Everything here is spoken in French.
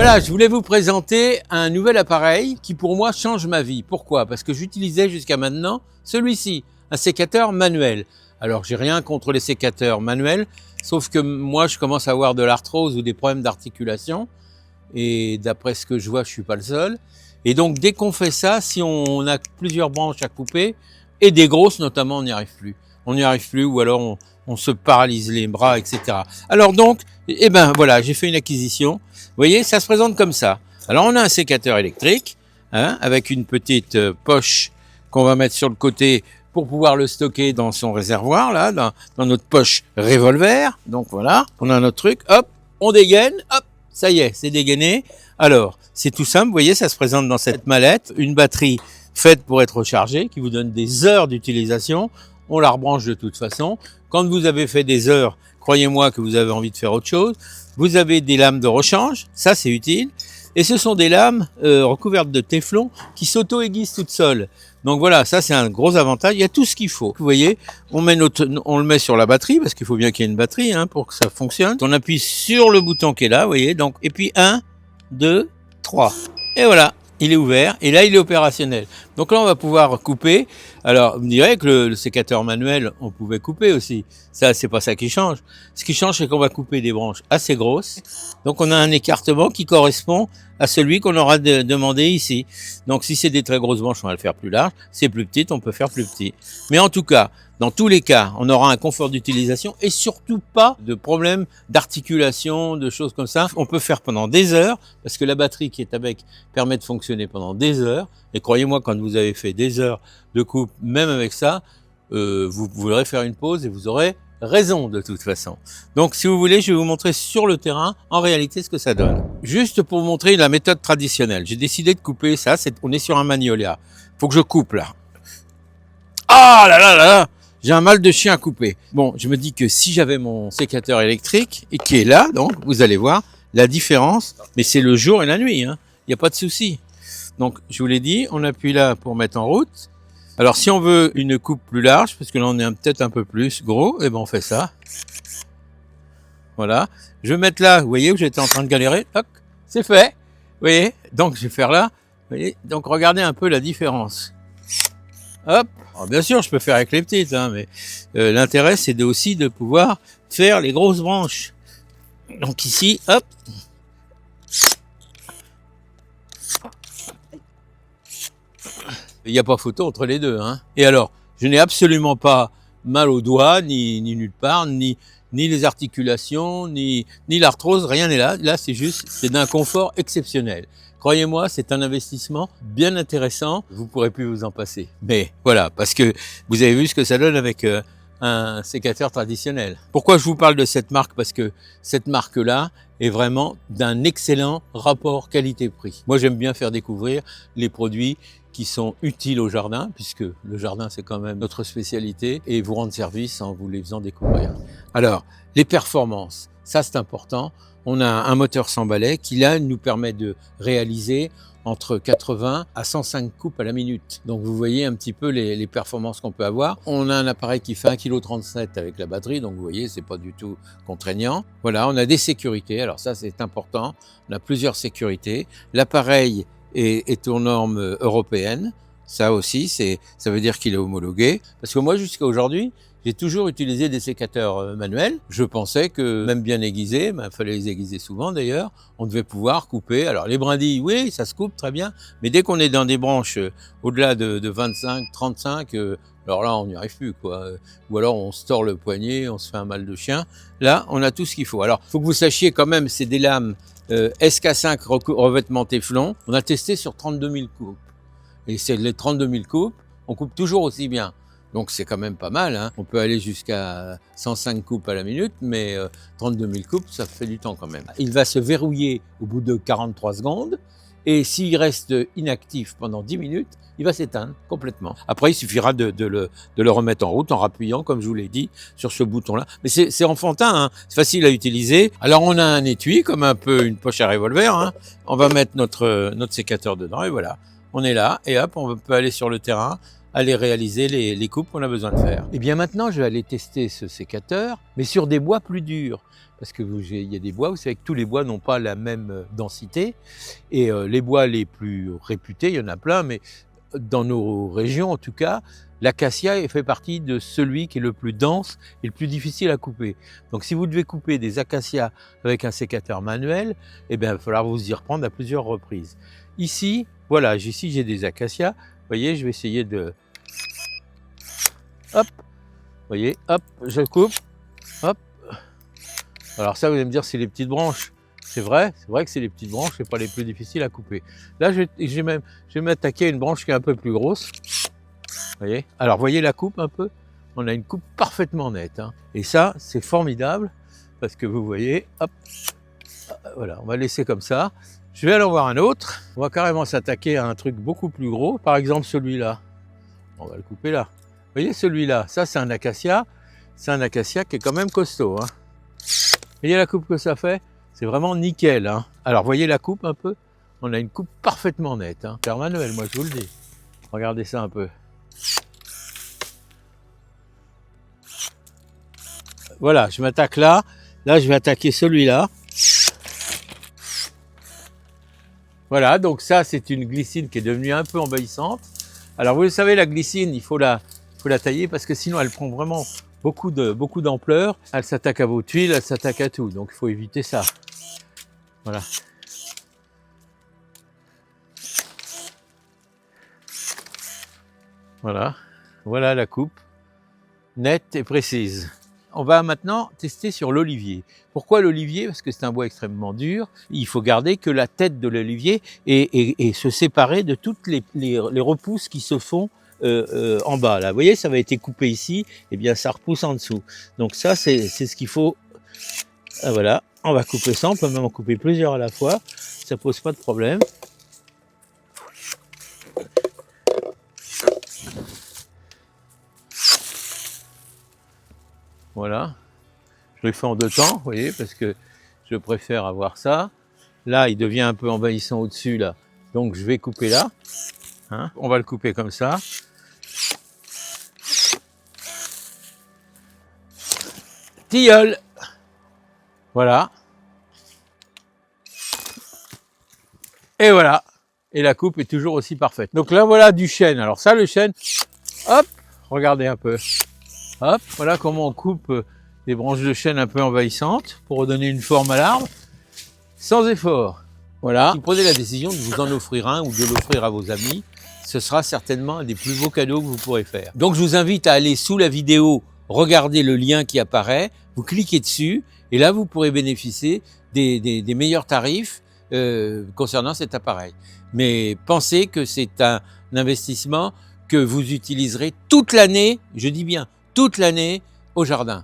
Voilà, je voulais vous présenter un nouvel appareil qui pour moi change ma vie. Pourquoi? Parce que j'utilisais jusqu'à maintenant celui-ci, un sécateur manuel. Alors j'ai rien contre les sécateurs manuels, sauf que moi je commence à avoir de l'arthrose ou des problèmes d'articulation. Et d'après ce que je vois, je suis pas le seul. Et donc dès qu'on fait ça, si on a plusieurs branches à couper, et des grosses notamment, on n'y arrive plus. On n'y arrive plus ou alors on se paralyse les bras, etc. Alors donc, eh ben voilà, j'ai fait une acquisition. Vous voyez, ça se présente comme ça. Alors on a un sécateur électrique, hein, avec une petite poche qu'on va mettre sur le côté pour pouvoir le stocker dans son réservoir, là, dans notre poche revolver. Donc voilà, on a notre truc, hop, on dégaine, hop, ça y est, c'est dégainé. Alors, c'est tout simple, vous voyez, ça se présente dans cette mallette, une batterie faite pour être rechargée, qui vous donne des heures d'utilisation. On la rebranche de toute façon. Quand vous avez fait des heures, croyez-moi que vous avez envie de faire autre chose. Vous avez des lames de rechange, ça c'est utile. Et ce sont des lames recouvertes de téflon qui s'auto-aiguisent toutes seules. Donc voilà, ça c'est un gros avantage. Il y a tout ce qu'il faut. Vous voyez, on le met sur la batterie, parce qu'il faut bien qu'il y ait une batterie hein, pour que ça fonctionne. On appuie sur le bouton qui est là, vous voyez. Donc, et puis 1, 2, 3. Et voilà, il est ouvert. Et là, il est opérationnel. Donc là, on va pouvoir couper. Alors, vous me direz que le sécateur manuel, on pouvait couper aussi. Ça, c'est pas ça qui change. Ce qui change, c'est qu'on va couper des branches assez grosses. Donc, on a un écartement qui correspond à celui qu'on aura demandé ici. Donc, si c'est des très grosses branches, on va le faire plus large. Si c'est plus petit, on peut faire plus petit. Mais en tout cas, dans tous les cas, on aura un confort d'utilisation et surtout pas de problème d'articulation, de choses comme ça. On peut faire pendant des heures parce que la batterie qui est avec permet de fonctionner pendant des heures. Et croyez-moi, quand vous avez fait des heures de coupe, même avec ça, vous voudrez faire une pause et vous aurez raison de toute façon. Donc si vous voulez, je vais vous montrer sur le terrain en réalité ce que ça donne. Juste pour vous montrer la méthode traditionnelle, j'ai décidé de couper ça, on est sur un Magnolia. Faut que je coupe là. Ah là là là là, j'ai un mal de chien à couper. Bon, je me dis que si j'avais mon sécateur électrique, et qui est là, donc vous allez voir la différence, mais c'est le jour et la nuit, hein. Il n'y a pas de souci. Donc je vous l'ai dit, on appuie là pour mettre en route. Alors si on veut une coupe plus large, parce que là on est peut-être un peu plus gros, et ben on fait ça. Voilà. Je vais mettre là, vous voyez où j'étais en train de galérer. Hop, c'est fait. Vous voyez. Donc je vais faire là. Vous voyez. Donc regardez un peu la différence. Hop. Alors, bien sûr, je peux faire avec les petites, hein, mais l'intérêt c'est aussi de pouvoir faire les grosses branches. Donc ici, hop. Il n'y a pas photo entre les deux, hein. Et alors, je n'ai absolument pas mal aux doigts, ni nulle part, ni les articulations, ni l'arthrose, rien n'est là. Là, c'est d'un confort exceptionnel. Croyez-moi, c'est un investissement bien intéressant. Vous pourrez plus vous en passer. Mais voilà, parce que vous avez vu ce que ça donne avec un sécateur traditionnel. Pourquoi je vous parle de cette marque? Parce que cette marque-là est vraiment d'un excellent rapport qualité-prix. Moi, j'aime bien faire découvrir les produits qui sont utiles au jardin, puisque le jardin, c'est quand même notre spécialité, et vous rendre service en vous les faisant découvrir. Alors, les performances, ça c'est important. On a un moteur sans balai qui, là, nous permet de réaliser entre 80 à 105 coupes à la minute. Donc vous voyez un petit peu les performances qu'on peut avoir. On a un appareil qui fait 1,37 kg avec la batterie, donc vous voyez, c'est pas du tout contraignant. Voilà, on a des sécurités, alors ça c'est important. On a plusieurs sécurités. L'appareil est aux normes européennes. Ça aussi, ça veut dire qu'il est homologué. Parce que moi, jusqu'à aujourd'hui, j'ai toujours utilisé des sécateurs manuels. Je pensais que, même bien aiguisés, il fallait les aiguiser souvent d'ailleurs, on devait pouvoir couper. Alors les brindilles, oui, ça se coupe très bien, mais dès qu'on est dans des branches au-delà de 25, 35, alors là, on n'y arrive plus, quoi. Ou alors on se tord le poignet, on se fait un mal de chien. Là, on a tout ce qu'il faut. Alors, il faut que vous sachiez quand même, c'est des lames SK5 revêtement téflon. On a testé sur 32 000 coupes. Et c'est les 32 000 coupes, on coupe toujours aussi bien. Donc c'est quand même pas mal, hein. On peut aller jusqu'à 105 coupes à la minute, mais 32 000 coupes, ça fait du temps quand même. Il va se verrouiller au bout de 43 secondes, et s'il reste inactif pendant 10 minutes, il va s'éteindre complètement. Après, il suffira de le remettre en route en rappuyant, comme je vous l'ai dit, sur ce bouton-là. Mais c'est enfantin, hein. C'est facile à utiliser. Alors on a un étui, comme un peu une poche à revolver, hein. On va mettre notre sécateur dedans, et voilà. On est là, et hop, on peut aller sur le terrain aller réaliser les coupes qu'on a besoin de faire. Et bien maintenant, je vais aller tester ce sécateur, mais sur des bois plus durs. Parce que il y a des bois, vous savez que tous les bois n'ont pas la même densité. Et les bois les plus réputés, il y en a plein, mais dans nos régions en tout cas, l'acacia fait partie de celui qui est le plus dense et le plus difficile à couper. Donc si vous devez couper des acacias avec un sécateur manuel, eh bien, il va falloir vous y reprendre à plusieurs reprises. Ici, voilà, ici j'ai des acacias. Vous voyez, je vais essayer de... Hop, vous voyez, hop, je coupe, hop. Alors ça, vous allez me dire, c'est les petites branches. C'est vrai que c'est les petites branches, c'est pas les plus difficiles à couper. Là, je vais m'attaquer à une branche qui est un peu plus grosse. Vous voyez? Alors, voyez la coupe un peu? On a une coupe parfaitement nette, hein. Et ça, c'est formidable, parce que vous voyez, hop, voilà, on va laisser comme ça. Je vais aller en voir un autre. On va carrément s'attaquer à un truc beaucoup plus gros. Par exemple, celui-là. On va le couper là. Vous voyez celui-là? Ça, c'est un acacia. C'est un acacia qui est quand même costaud, hein. Vous voyez la coupe que ça fait? C'est vraiment nickel, hein. Alors, voyez la coupe un peu? On a une coupe parfaitement nette, hein. Faire manuel, moi, je vous le dis. Regardez ça un peu. Voilà, je m'attaque là. Là, je vais attaquer celui-là. Voilà, donc ça, c'est une glycine qui est devenue un peu envahissante. Alors, vous le savez, la glycine, il faut la tailler parce que sinon, elle prend vraiment beaucoup d'ampleur. Elle s'attaque à vos tuiles, elle s'attaque à tout. Donc, il faut éviter ça. Voilà. Voilà. Voilà la coupe. Nette et précise. On va maintenant tester sur l'olivier. Pourquoi l'olivier? Parce que c'est un bois extrêmement dur. Il faut garder que la tête de l'olivier et se séparer de toutes les repousses qui se font en bas. Là, vous voyez, ça va été coupé ici, et bien ça repousse en dessous. Donc ça, c'est ce qu'il faut. Ah, voilà, on va couper ça. On peut même en couper plusieurs à la fois. Ça pose pas de problème. Voilà, je le fais en deux temps, vous voyez, parce que je préfère avoir ça. Là, il devient un peu envahissant au-dessus, là. Donc, je vais couper là. Hein, on va le couper comme ça. Tilleul. Voilà. Et voilà. Et la coupe est toujours aussi parfaite. Donc là, voilà du chêne. Alors ça, le chêne, hop, regardez un peu. Hop, voilà comment on coupe des branches de chêne un peu envahissantes pour redonner une forme à l'arbre, sans effort. Voilà. Si vous prenez la décision de vous en offrir un ou de l'offrir à vos amis, ce sera certainement un des plus beaux cadeaux que vous pourrez faire. Donc je vous invite à aller sous la vidéo, regarder le lien qui apparaît, vous cliquez dessus et là vous pourrez bénéficier des meilleurs tarifs concernant cet appareil. Mais pensez que c'est un investissement que vous utiliserez toute l'année, je dis bien toute l'année, au jardin.